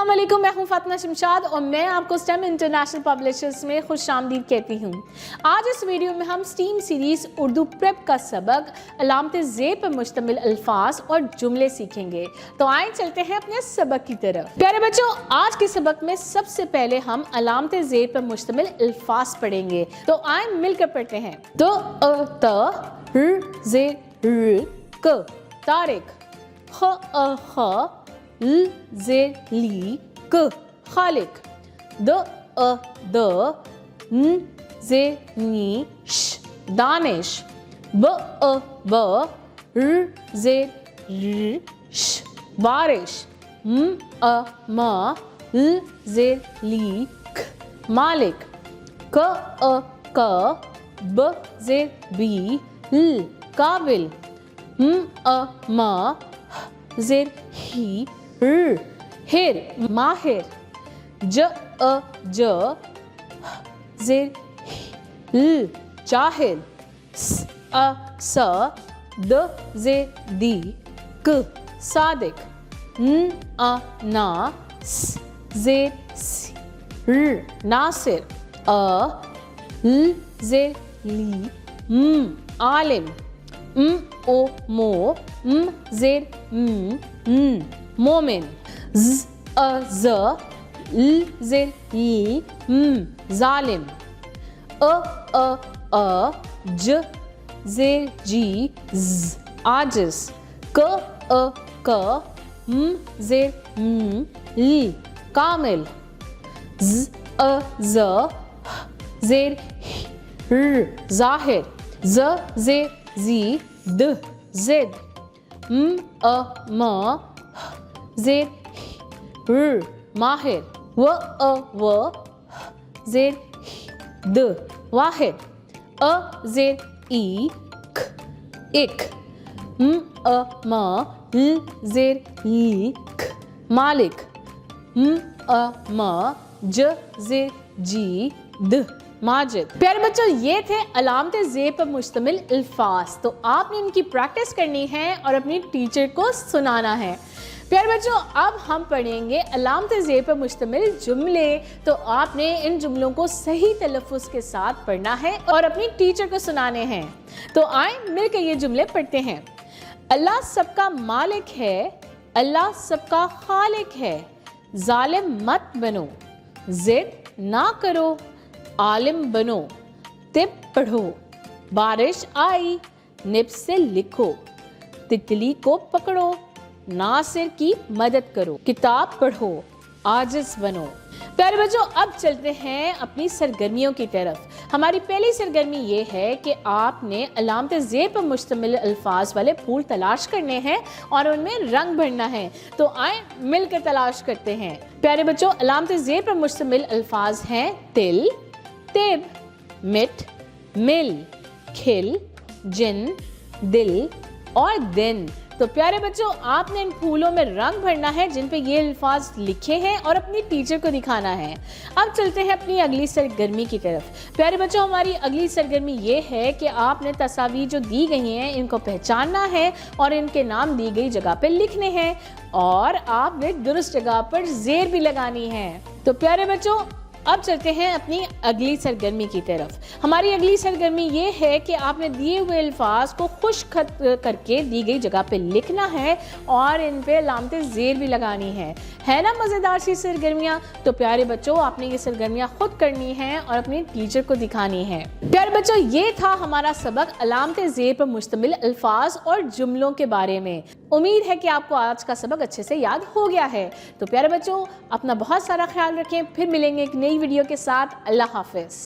अस्सलाम वालेकुम, मैं हूं फातिमा शमशाद और मैं आपको स्टेम इंटरनेशनल पब्लिशर्स में खुशामदीद कहती हूं। आज इस वीडियो में हम स्टीम सीरीज़ उर्दू प्रेप का सबक अलामते ज़ेर पर मुश्तमिल अल्फाज और जुमले सीखेंगे। तो आए चलते हैं अपने सबक की तरफ। प्यारे बच्चों, आज के सबक में सबसे पहले हम अलामते ज़ेर पर मुश्तमिल अल्फाज पढ़ेंगे। तो आए मिलकर पढ़ते हैं। तो त र ज़े र क तारिक, ख ल ज़े ली क खालिक, द द न ज़े नी श दानिश, ब ब र ज़े र श बारिश, म ल ज़े ली ख मालिक, क ब ज़े बी ल काबिल, म ज़े ही र हिर माहिर, ज ज़े ल जाहिर, स द ज़े दी क सादिक, ना स ज़े सी र नासिर, ल ज़े ली आलिम, ओ मो ज़ेर मोमिन, ज़ ल ज़ेर ली जालिम, ज ज़ेर जी ज़ आजिज़, क ज़ेर ल कामिल, ज़ ज़ेर र ज़ाहिर, ज़ ज़ेर ज़ी द ज़िद, म ज़ेर र माहिर, व ज़ेर द वाहिद, ज़ेर ई ख इक, म ल ज़ेर ली ख मालिक, म ज ज़ेर जी द माजिद। प्यारे बच्चों, ये थे अलामते ज़ेर पर मुश्तमिल अल्फाज। तो आपने इनकी प्रैक्टिस करनी है और अपनी टीचर को सुनाना है। प्यारे बच्चों, अब हम पढ़ेंगे अलामते ज़ेर पर मुश्तमिल जुमले। तो आपने इन जुमलों को सही तलफ़्फ़ुज़ के साथ पढ़ना है और अपनी टीचर को सुनाने हैं। तो आए मिलकर ये जुमले पढ़ते हैं। अल्लाह सबका मालिक है, अल्लाह सबका खालिक है, जालिम मत बनो, ज़िद ना करो, आलिम बनो, तिब पढ़ो, बारिश आई, निब से लिखो, तितली को पकड़ो, नासिर की मदद करो, किताब पढ़ो, आजिज़ बनो। प्यारे बच्चों, अब चलते हैं अपनी सरगर्मियों की तरफ। हमारी पहली सरगर्मी ये है कि आपने अलामते ज़ेर पर मुश्तमिल अल्फाज वाले फूल तलाश करने हैं और उनमें रंग भरना है। तो आए मिलकर तलाश करते हैं। प्यारे बच्चों, अलामते ज़ेर पर मुश्तमिल अल्फाज हैं तिल, तिब, मिट, मिल, खिल, जिन, दिल और दिन। तो प्यारे बच्चों, आपने इन फूलों में रंग भरना है जिन पे ये अल्फाज लिखे हैं और अपनी टीचर को दिखाना है। अब चलते हैं अपनी अगली सरगर्मी की तरफ। प्यारे बच्चों, हमारी अगली सरगर्मी ये है कि आपने तस्वीर जो दी गई हैं इनको पहचानना है और इनके नाम दी गई जगह पे लिखने हैं और आपने दुरुस्त जगह पर ज़ेर भी लगानी है। तो प्यारे बच्चों, अब चलते हैं अपनी अगली सरगर्मी की तरफ। हमारी अगली सरगर्मी ये है कि आपने दिए हुए अल्फाज को खुश खत करके दी गई जगह पे लिखना है और इन पे अलामते ज़ेर भी लगानी है ना मज़ेदार सी सरगर्मियाँ। तो प्यारे बच्चों, आपने ये सरगर्मियाँ खुद करनी हैं और अपनी टीचर को दिखानी है। प्यारे बच्चों, ये था हमारा सबक अलामते ज़ेर पर मुश्तमिल अल्फाज और जुमलों के बारे में। उम्मीद है कि आपको आज का सबक अच्छे से याद हो गया है। तो प्यारे बच्चों, अपना बहुत सारा ख्याल रखें। फिर मिलेंगे एक नई वीडियो के साथ। अल्लाह हाफ़िज़।